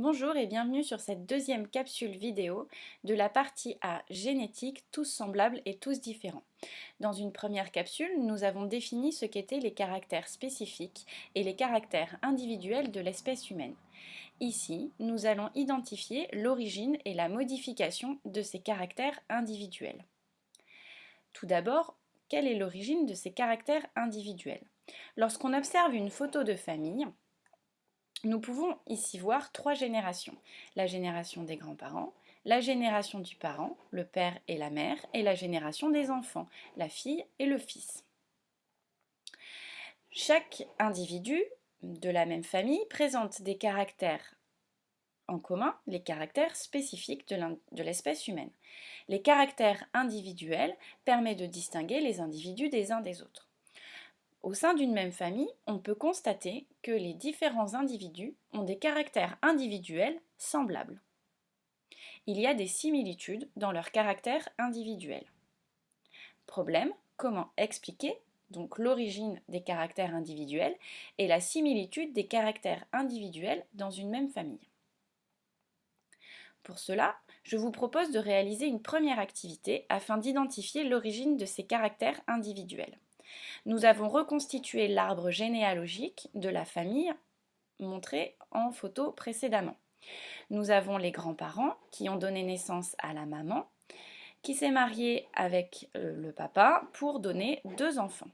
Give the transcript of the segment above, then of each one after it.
Bonjour et bienvenue sur cette deuxième capsule vidéo de la partie A génétique, tous semblables et tous différents. Dans une première capsule, nous avons défini ce qu'étaient les caractères spécifiques et les caractères individuels de l'espèce humaine. Ici, nous allons identifier l'origine et la modification de ces caractères individuels. Tout d'abord, quelle est l'origine de ces caractères individuels? Lorsqu'on observe une photo de famille, nous pouvons ici voir trois générations. La génération des grands-parents, la génération du parent, le père et la mère, et la génération des enfants, la fille et le fils. Chaque individu de la même famille présente des caractères en commun, les caractères spécifiques de l'espèce humaine. Les caractères individuels permettent de distinguer les individus des uns des autres. Au sein d'une même famille, on peut constater que les différents individus ont des caractères individuels semblables. Il y a des similitudes dans leurs caractères individuels. Problème, comment expliquer donc l'origine des caractères individuels et la similitude des caractères individuels dans une même famille. Pour cela, je vous propose de réaliser une première activité afin d'identifier l'origine de ces caractères individuels. Nous avons reconstitué l'arbre généalogique de la famille montré en photo précédemment. Nous avons les grands-parents qui ont donné naissance à la maman, qui s'est mariée avec le papa pour donner deux enfants.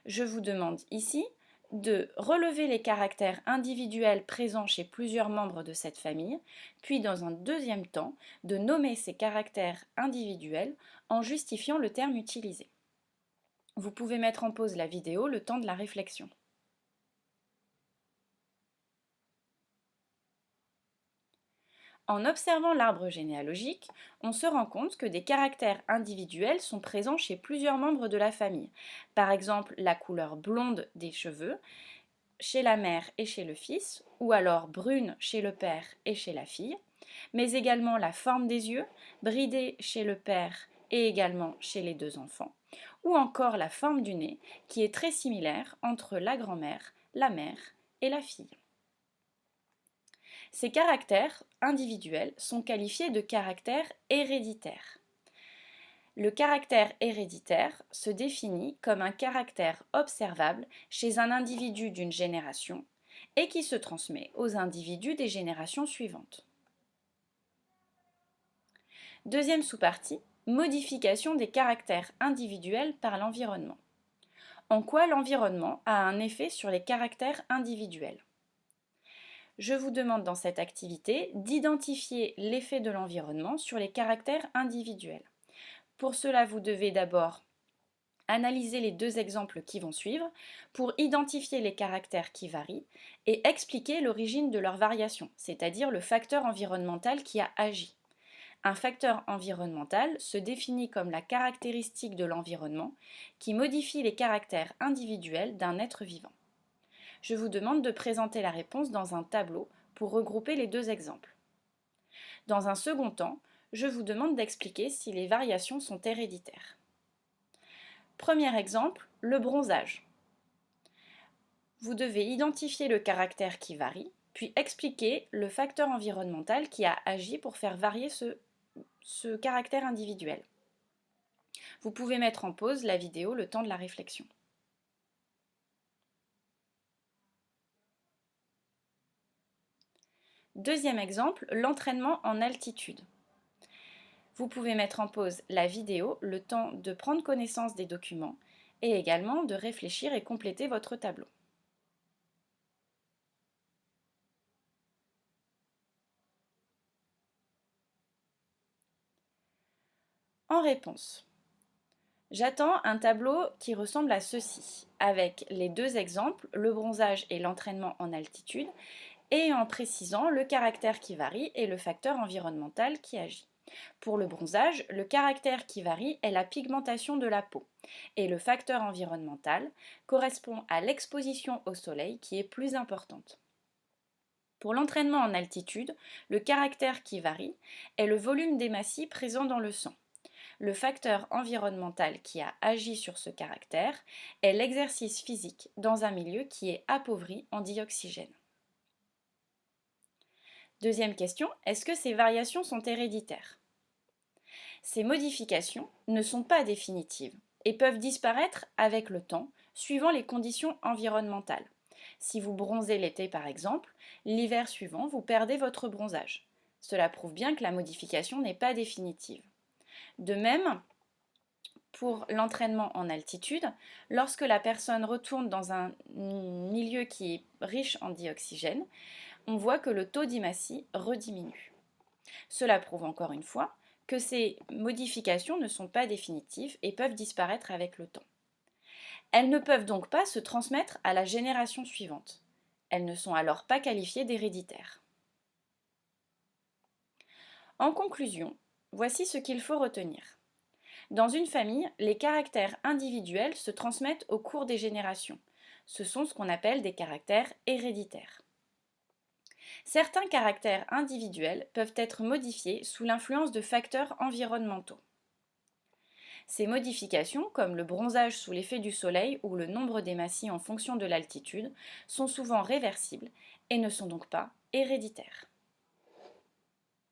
Je vous demande ici de relever les caractères individuels présents chez plusieurs membres de cette famille, puis dans un deuxième temps, de nommer ces caractères individuels en justifiant le terme utilisé. Vous pouvez mettre en pause la vidéo le temps de la réflexion. En observant l'arbre généalogique, on se rend compte que des caractères individuels sont présents chez plusieurs membres de la famille. Par exemple, la couleur blonde des cheveux chez la mère et chez le fils, ou alors brune chez le père et chez la fille, mais également la forme des yeux, bridée chez le père et également chez les deux enfants, ou encore la forme du nez, qui est très similaire entre la grand-mère, la mère et la fille. Ces caractères individuels sont qualifiés de caractères héréditaires. Le caractère héréditaire se définit comme un caractère observable chez un individu d'une génération et qui se transmet aux individus des générations suivantes. Deuxième sous-partie, modification des caractères individuels par l'environnement. En quoi l'environnement a un effet sur les caractères individuels? Je vous demande dans cette activité d'identifier l'effet de l'environnement sur les caractères individuels. Pour cela, vous devez d'abord analyser les deux exemples qui vont suivre pour identifier les caractères qui varient et expliquer l'origine de leur variation, c'est-à-dire le facteur environnemental qui a agi. Un facteur environnemental se définit comme la caractéristique de l'environnement qui modifie les caractères individuels d'un être vivant. Je vous demande de présenter la réponse dans un tableau pour regrouper les deux exemples. Dans un second temps, je vous demande d'expliquer si les variations sont héréditaires. Premier exemple, le bronzage. Vous devez identifier le caractère qui varie, puis expliquer le facteur environnemental qui a agi pour faire varier ce caractère individuel. Vous pouvez mettre en pause la vidéo le temps de la réflexion. Deuxième exemple, l'entraînement en altitude. Vous pouvez mettre en pause la vidéo le temps de prendre connaissance des documents et également de réfléchir et compléter votre tableau. En réponse, j'attends un tableau qui ressemble à ceci, avec les deux exemples, le bronzage et l'entraînement en altitude, et en précisant le caractère qui varie et le facteur environnemental qui agit. Pour le bronzage, le caractère qui varie est la pigmentation de la peau, et le facteur environnemental correspond à l'exposition au soleil qui est plus importante. Pour l'entraînement en altitude, le caractère qui varie est le volume d'hématies présent dans le sang. Le facteur environnemental qui a agi sur ce caractère est l'exercice physique dans un milieu qui est appauvri en dioxygène. Deuxième question, est-ce que ces variations sont héréditaires? Ces modifications ne sont pas définitives et peuvent disparaître avec le temps, suivant les conditions environnementales. Si vous bronzez l'été par exemple, l'hiver suivant, vous perdez votre bronzage. Cela prouve bien que la modification n'est pas définitive. De même, pour l'entraînement en altitude, lorsque la personne retourne dans un milieu qui est riche en dioxygène, on voit que le taux d'hymatie rediminue. Cela prouve encore une fois que ces modifications ne sont pas définitives et peuvent disparaître avec le temps. Elles ne peuvent donc pas se transmettre à la génération suivante. Elles ne sont alors pas qualifiées d'héréditaires. En conclusion, voici ce qu'il faut retenir. Dans une famille, les caractères individuels se transmettent au cours des générations. Ce sont ce qu'on appelle des caractères héréditaires. Certains caractères individuels peuvent être modifiés sous l'influence de facteurs environnementaux. Ces modifications, comme le bronzage sous l'effet du soleil ou le nombre d'hématies en fonction de l'altitude, sont souvent réversibles et ne sont donc pas héréditaires.